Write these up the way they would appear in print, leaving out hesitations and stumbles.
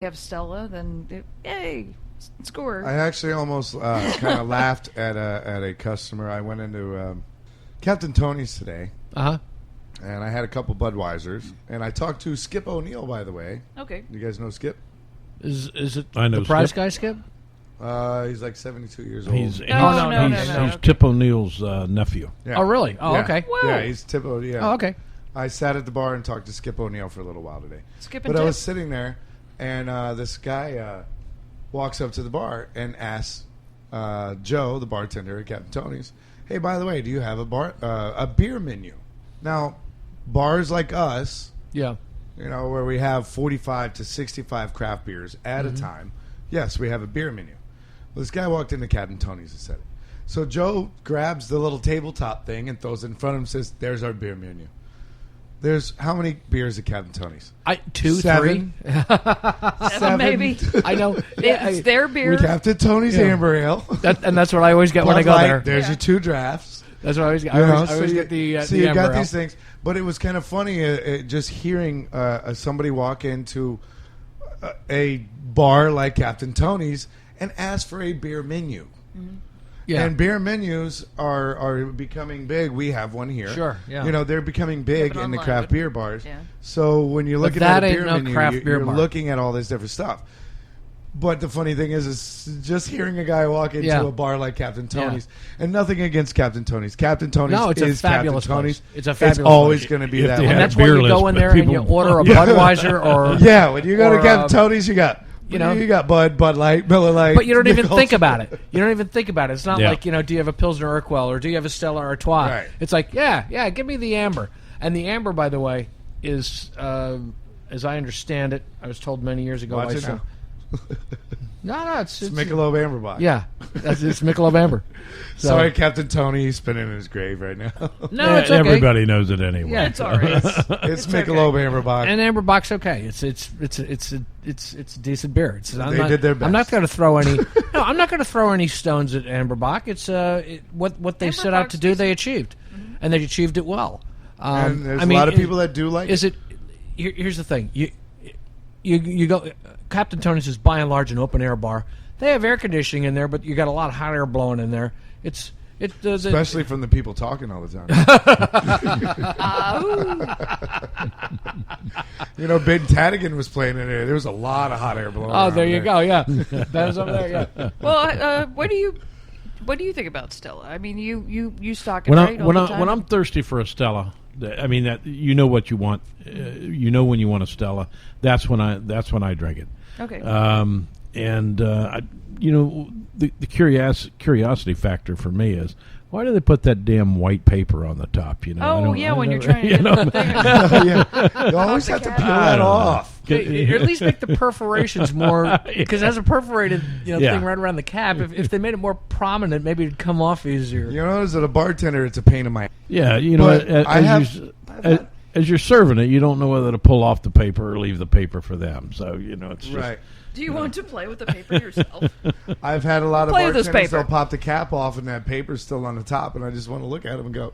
have Stella, then yay, score. I actually almost kind of laughed at a customer. I went into Captain Tony's today. Uh-huh. And I had a couple Budweisers. And I talked to Skip O'Neill, by the way. Okay. You guys know Skip? Is it I know the prize Skip. guy, Skip? He's like 72 years old. He's No. he's Tip O'Neill's nephew. Yeah. Oh, really? Oh, Yeah. okay. Whoa. Yeah, he's Tip O'Neill. Oh, okay. I sat at the bar and talked to Skip O'Neill for a little while today. Skip and But I Tip. was sitting there, and this guy walks up to the bar and asks Joe, the bartender at Captain Tony's, "Hey, by the way, do you have a beer menu?" Now, bars like us, Yeah. where we have 45 to 65 craft beers at a time, yes, we have a beer menu. Well, this guy walked into Captain Tony's and said it. So Joe grabs the little tabletop thing and throws it in front of him and says, "There's our beer menu." There's how many beers at Captain Tony's? 2, 7. 3. Seven, maybe. I know. It's their beer. Captain Tony's Amber Ale. And that's what I always get when I go Bud Light, there. There's Yeah. your 2 drafts. That's what I always get. You know, I always get the so the you got Amber Ale. these things, but it was kind of funny just hearing somebody walk into a bar like Captain Tony's and ask for a beer menu. Yeah. And beer menus are becoming big. We have one here. Sure, yeah. They're becoming big Yeah, but in the online, craft but- beer bars. yeah. So when you're looking that at a ain't beer no menu, craft beer you're bar. looking at all this different stuff. But the funny thing is just hearing a guy walk into Yeah. a bar like Captain Tony's, and nothing against Captain Tony's. Captain Tony's No, it's a is fabulous Captain Tony's. place. It's a fabulous always place. going to be If that they way. And had that's why beer you list, go in but there and you people- order a Budweiser or Yeah, when you go to or, Captain Tony's, you got you know- you got Bud Light, Miller Light. But you don't even Michelob. think about it. You don't even think about it. It's not Yeah. like, do you have a Pilsner Urquell or do you have a Stella Artois? Right. It's like, yeah, give me the Amber. And the Amber, by the way, is, as I understand it, I was told many years ago. Watch by it some- No, it's Michelob Amberbach. Yeah, it's Michelob Amber. So, Sorry, Captain Tony. He's spinning in his grave right now. No, it's okay. Everybody knows it anyway. Yeah. It's all right. It's Michelob Amberbach. And Amberbock's okay. It's a decent beer. They did their best. I'm not going to throw any. No, I'm not going to throw any stones at Amberbock. It's what they set out to do. They achieved, and they achieved it well. And there's a lot of people that do like Is it? Here's the thing. You go. Captain Tony's is by and large an open air bar. They have air conditioning in there, but you got a lot of hot air blowing in there. especially from the people talking all the time. Ben Tadigan was playing in there. There was a lot of hot air blowing. Oh, around there you go. Yeah, that was over there. Yeah. Well, what do you think about Stella? I mean, you stock it When right all the time? when I'm thirsty for a Stella, I mean that you know what you want. You know when you want a Stella. That's when I drink it. Okay. The curiosity factor for me is, why do they put that damn white paper on the top? I when you're don't- trying to get the thing. Yeah. You always have to peel that off. Or at least make the perforations more, because it has a perforated thing right around the cap. If they made it more prominent, maybe it'd come off easier. You know, as a bartender, it's a pain in my. Yeah, But as you're serving it, you don't know whether to pull off the paper or leave the paper for them. So it's just, Right. Do you want to play with the paper yourself? I've had a lot of Play with this bartenders. paper. They'll pop the cap off, and that paper's still on the top, and I just want to look at them and go,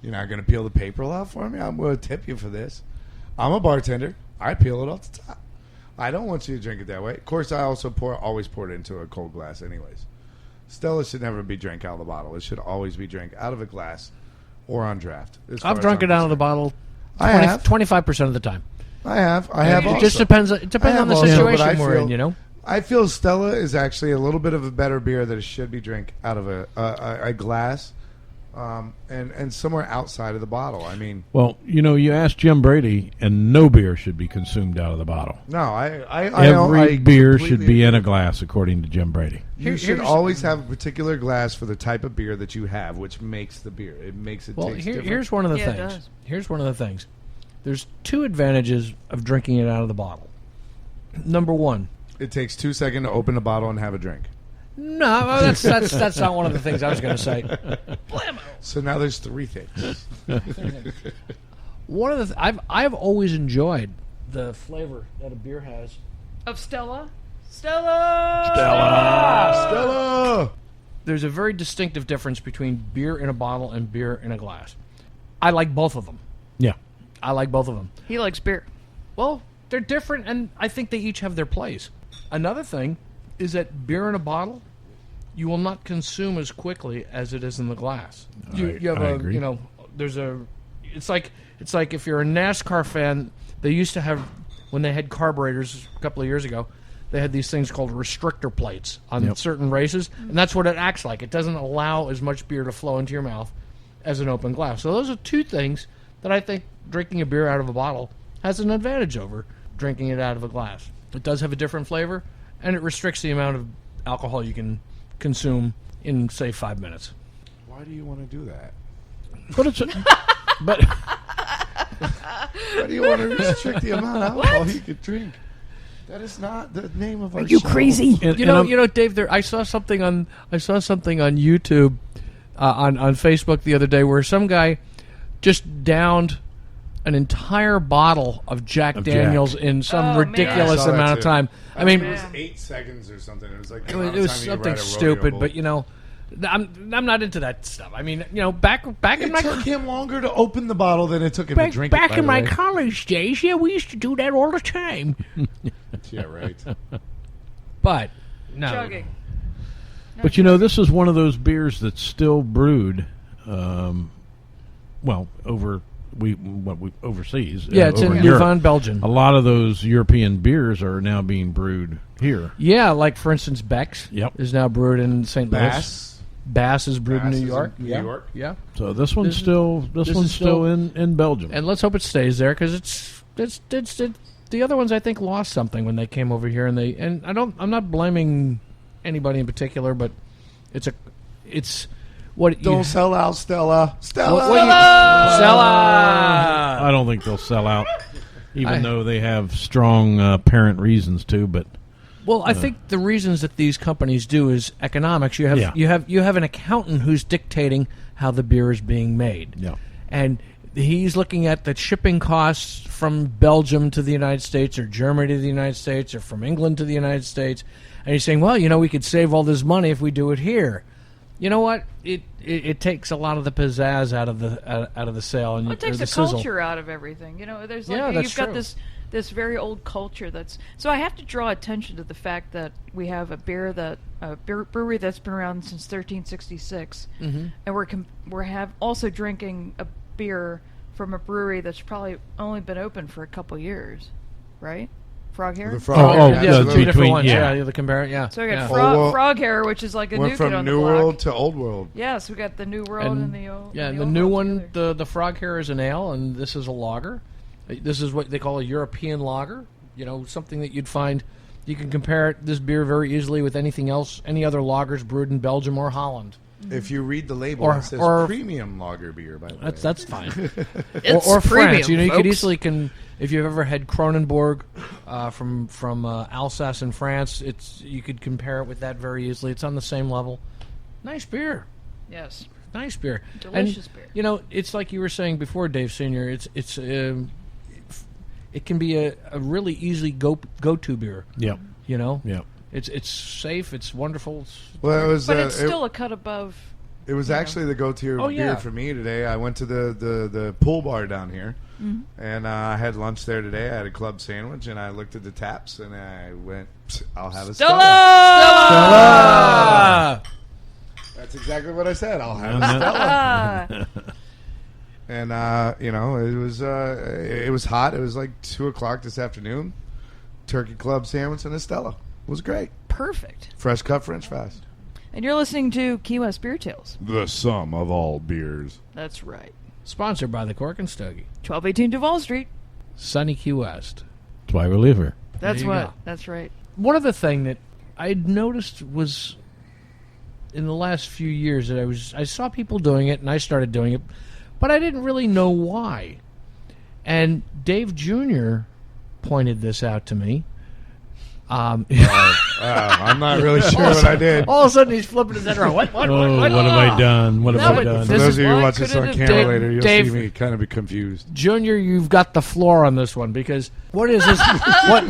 "You're not going to peel the paper off for me? I'm going to tip you for this. I'm a bartender. I peel it off the top. I don't want you to drink it that way. Of course, I also always pour it into a cold glass, anyways. Stella should never be drank out of the bottle. It should always be drank out of a glass or on draft. I've drunk it out of the bottle. I have. 25% of the time. I have. It Also. just depends. It I depends have on the also, situation but I we're feel- in. I feel Stella is actually a little bit of a better beer that it should be drank out of a glass, and somewhere outside of the bottle. I mean, well, you ask Jim Brady, and no beer should be consumed out of the bottle. no, Every beer should be in a agree. glass, according to Jim Brady. You should always have a particular glass for the type of beer that you have, which makes the beer. It makes it Well, taste different. here's one of the Yeah, it things. does. Here's one of the things. There's 2 advantages of drinking it out of the bottle. Number 1. It takes 2 seconds to open a bottle and have a drink. No, that's not one of the things I was going to say. So now there's 3 things. One of the I've always enjoyed the flavor that a beer has. Of Stella? Stella! Stella! There's a very distinctive difference between beer in a bottle and beer in a glass. I like both of them. Yeah. I like both of them. He likes beer. Well, they're different, and I think they each have their place. Another thing is that beer in a bottle, you will not consume as quickly as it is in the glass. You have I agree. It's like if you're a NASCAR fan, they used to have, when they had carburetors a couple of years ago, they had these things called restrictor plates on certain races, and that's what it acts like. It doesn't allow as much beer to flow into your mouth as an open glass. So those are two things that I think drinking a beer out of a bottle has an advantage over drinking it out of a glass. It does have a different flavor, and it restricts the amount of alcohol you can consume in, say, 5 minutes. Why do you want to do that? But it's but Why do you want to restrict the amount of alcohol you could drink? That is not the name of our show. You crazy? You know, Dave. I saw something on YouTube, on Facebook the other day where some guy just downed an entire bottle of Jack Daniels in some ridiculous Yeah, I saw that amount of too. time. I mean, it was 8 seconds or something. It was like it was something stupid, but I'm not into that stuff. I mean, back in It my took him longer to open the bottle than it took him to drink it. back by in the my way. college days, we used to do that all the time. Yeah, right. But no, Chugging. But this is one of those beers that's still brewed, overseas. yeah, it's over in Europe. Louvain, Belgium. A lot of those European beers are now being brewed here. Yeah, like for instance, Beck's is now brewed in St. Louis. Bass is brewed in New York. New York. Yeah. So this one's This still is still- in Belgium. And let's hope it stays there because it's the other ones I think lost something when they came over here, and I'm not blaming anybody in particular, but it's what Don't you, sell out, Stella. Stella. Stella. I don't think they'll sell out, even though they have strong apparent reasons to. But Well, I think the reasons that these companies do is economics. You have an accountant who's dictating how the beer is being made. Yeah. And he's looking at the shipping costs from Belgium to the United States or Germany to the United States or from England to the United States. And he's saying, well, we could save all this money if we do it here. You know what? It takes a lot of the pizzazz out of the sale and It takes or the sizzle. culture out of everything. There's Yeah, that's you've got true. this very old culture that's. So I have to draw attention to the fact that we have a brewery that's been around since 1366, and we're also drinking a beer from a brewery that's probably only been open for a couple years, right? Froghair. The Oh, Froghair. yeah, Absolutely. two different between- ones. yeah. Yeah, the compare. Yeah. So we got yeah. Froghair, which is like a new Went kid from on New the block. World to Old World. Yes, we got the New World and the old. Yeah, and the old new world one, together. the Froghair is an ale, and this is a lager. This is what they call a European lager. Something that you'd find. You can compare this beer very easily with anything else, any other lagers brewed in Belgium or Holland. If you read the label, Or- it says or- premium lager beer, by the way. That's fine. It's or France. premium, You could folks. easily if you've ever had Kronenbourg from Alsace in France, you could compare it with that very easily. It's on the same level. Nice beer. Yes. Nice beer. Delicious beer. It's like you were saying before, Dave Senior. It can be a really easy go-to beer. yeah, Yeah. It's safe. It's wonderful. Well, it was. But it's still a cut above. It was actually the go-to Oh, yeah. beer for me today. I went to the pool bar down here, and I had lunch there today. I had a club sandwich, and I looked at the taps, and I went, I'll have a Stella. Stella! That's exactly what I said. I'll have And a that- Stella. And it was hot. It was like 2:00 this afternoon. Turkey club sandwich and a Stella. It was great. Perfect. Fresh cut French fries. And you're listening to Key West Beer Tales. The sum of all beers. That's right. Sponsored by the Cork and Stogie. 1218 Duval Street. Sunny Key West. that's why we live here. That's you what. go. That's right. One other thing that I'd noticed was in the last few years that I saw people doing it and I started doing it, but I didn't really know why. And Dave Jr. pointed this out to me. I'm not really sure what I did. All of a sudden he's flipping his head around. What What have I done? What No, have I but done? For This those is of you who why watch this on couldn't camera have- later, you'll Dave- see me kind of be confused. Junior, you've got the floor on this one because what is this?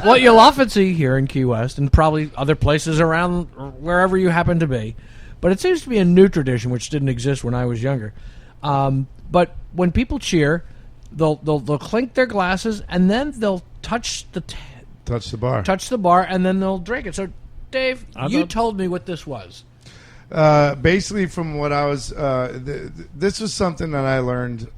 what you'll often see here in Key West and probably other places around wherever you happen to be, but it seems to be a new tradition which didn't exist when I was younger. But when people cheer, they'll clink their glasses, and then they'll touch the Touch the bar. and then they'll drink it. So, Dave, you told me what this was. Basically, from what I was, this was something that I learned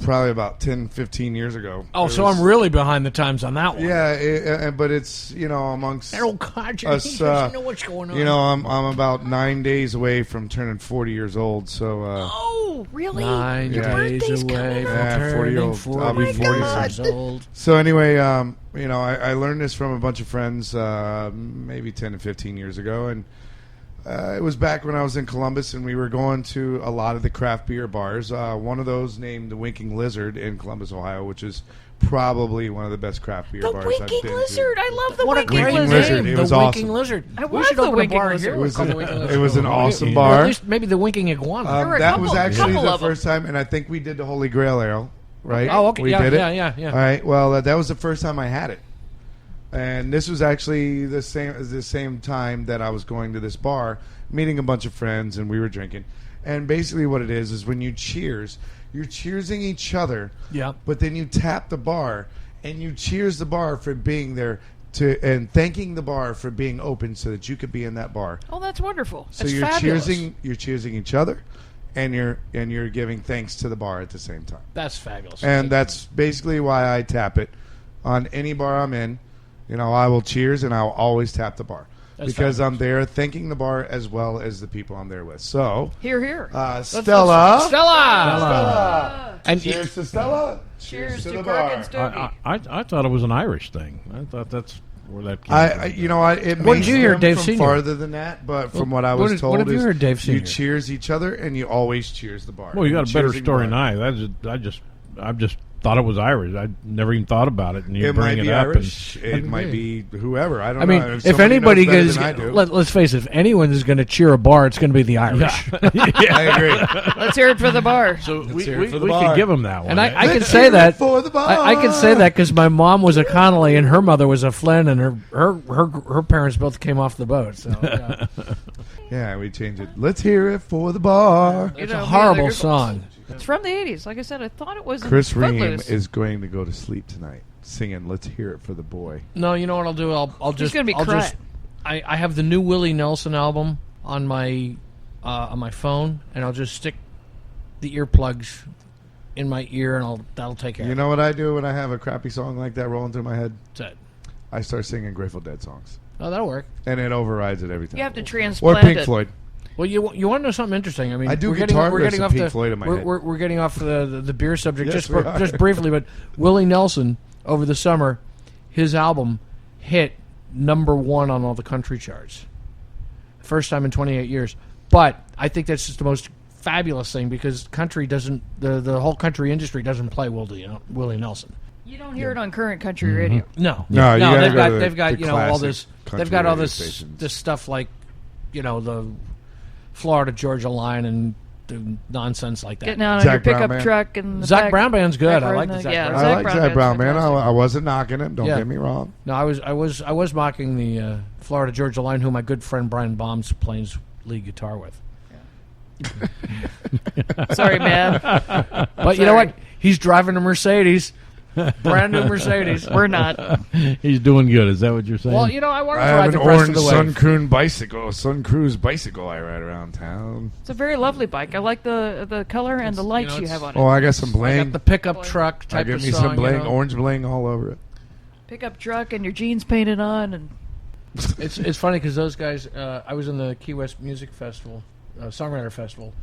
probably about 10, 15 years ago. Oh, so I'm really behind the times on that one. Yeah, but it's, amongst God, us, you know what's going on. I'm about 9 days away from turning 40 years old, so... Oh, really? 9 Your days birthday's away coming from up. Yeah, 40-year-old. 40 I'll be 40 years old. So anyway, I learned this from a bunch of friends maybe 10 to 15 years ago, and it was back when I was in Columbus, and we were going to a lot of the craft beer bars. One of those named the Winking Lizard in Columbus, Ohio, which is probably one of the best craft beer The bars I've Winking been Lizard. to. I love the What a Winking great Lizard. Lizard. It the was Winking awesome. Lizard. I We love should the open a Winking bar Lizard. here. called the Winking Lizard. It was an awesome Or bar. at least maybe the Winking Iguana. There were a That couple- was actually couple the of 'em. first time, and I think we did the Holy Grail Ale, right? Oh, okay. We Yeah, did it. yeah. All right. Well, that was the first time I had it, and this was actually the same time that I was going to this bar, meeting a bunch of friends, and we were drinking. And basically, what it is when you cheers, you're cheersing each other. Yeah. But then you tap the bar, and you cheers the bar for being there and thanking the bar for being open so that you could be in that bar. Oh, that's wonderful. So That's you're fabulous. cheersing each other, and you're giving thanks to the bar at the same time. That's fabulous. And that's basically why I tap it on any bar I'm in. I will cheers, and I'll always tap the bar That's because fabulous. I'm there thanking the bar as well as the people I'm there with. So, Here, here. Stella. Stella. And Cheers to Stella. Cheers to the Kirk bar. and Stogie. I thought it was an Irish thing. I thought that's where that came from. It What did makes you hear, them Dave from Senior? farther than that, but from what I what was did- told, what have you is heard, Dave you Senior? cheers each other and you always cheers the bar. Well, you got a better Cheersing story the than bar. I just thought it was Irish. I never even thought about it, and you It bring might it be up. Irish. It might be whoever. I don't I know. mean, if somebody anybody knows better goes, than I do. let's face it, if anyone is going to cheer a bar, it's going to be the Irish. I agree. Let's hear it for the bar. So we hear it for the could bar. give them that one. And I can Let's say hear it that for the bar. I can say that because my mom was a Connolly and her mother was a Flynn, and her parents both came off the boat. So yeah. Yeah, we changed it. Let's hear it for the bar. It's know, a me horrible either. song. It's from the 80s. Like I said, I thought it was in Chris Ream Footloose. is going to go to sleep tonight singing "Let's Hear It for the Boy." No, you know what I'll do? I'll just gonna be I'll crying. just I have the new Willie Nelson album on my phone, and I'll just stick the earplugs in my ear, and that'll take care You of know what I do when I have a crappy song like that rolling through my head? That's it. I start singing Grateful Dead songs, Oh, that'll work. and it overrides it every time. You have to Or transplant Pink it. Floyd. Well, you want to know something interesting? I mean, I do we're guitar we're riffs getting of off Pink the Floyd in my we're, head. we're getting off the beer subject Yes, just we are. just briefly, but Willie Nelson over the summer, his album hit #1 on all the country charts, first time in 28 years. But I think that's just the most fabulous thing because country doesn't the whole country industry doesn't play Willie Nelson. You don't hear it on current country radio. No, No, you gotta they've go got to the- they've got the all classic this country they've got all radio this stations. this stuff like the Florida Georgia line and the nonsense like that. Getting out on Zach your Brown pickup Band. truck and the Zach back- Brown Band's good. back I row like in the Zach yeah, Brown I Zach like Brown Zach Band's Brown, man. fantastic. I wasn't knocking him. Don't Yeah. get me wrong. No, I was mocking the Florida Georgia line, who my good friend Brian Baums plays lead guitar with. Sorry, man. But you know what? He's driving a Mercedes, brand new Mercedes. We're not. He's doing good. Is that what you're saying? Well, you know, I want I to have ride an the rest of orange the way. Sun Cruise bicycle I ride around town. It's a very lovely bike. I like the color and the lights you it's- have on it. Oh, I got some I bling. got the pickup truck I type give of me song. some bling, you know? orange bling all over it. Pickup truck and your jeans painted on, and It's funny because those guys. I was in the Key West Music Festival, Songwriter Festival,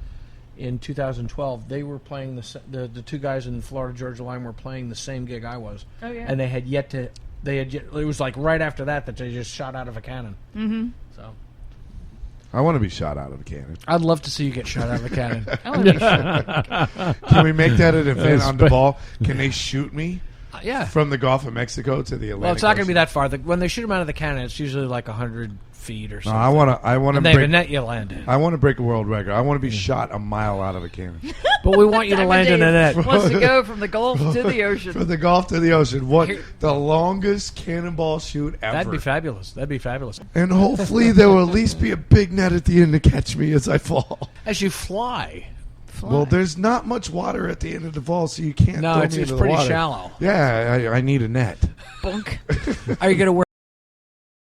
in 2012. They were playing the two guys in the Florida Georgia line were playing the same gig I was. Oh, yeah. And they had yet to. It was like right after that they just shot out of a cannon. Mm-hmm. So I want to be shot out of a cannon. I'd love to see you get shot out of a cannon. I want to be sure. Can we make that an event on the ball? Can they shoot me Yeah. from the Gulf of Mexico to the Atlantic? Well, it's not going to be Ocean? that far. When they shoot them out of the cannon, it's usually like 100 feet or No, something. I want to and they have a break. net you land in. I want to break a world record. I want to be shot a mile out of a cannon. But we want you to land in a net. Wants to go from the Gulf to the ocean. From the Gulf to the ocean. What the longest cannonball shoot ever. That'd be fabulous. That'd be fabulous. And hopefully there will at least be a big net at the end to catch me as I fall. As you fly fly. Well, there's not much water at the end of the fall, so you can't. No, throw it's me into the pretty water. shallow. Yeah, I need a net. Bunk. Are you going to wear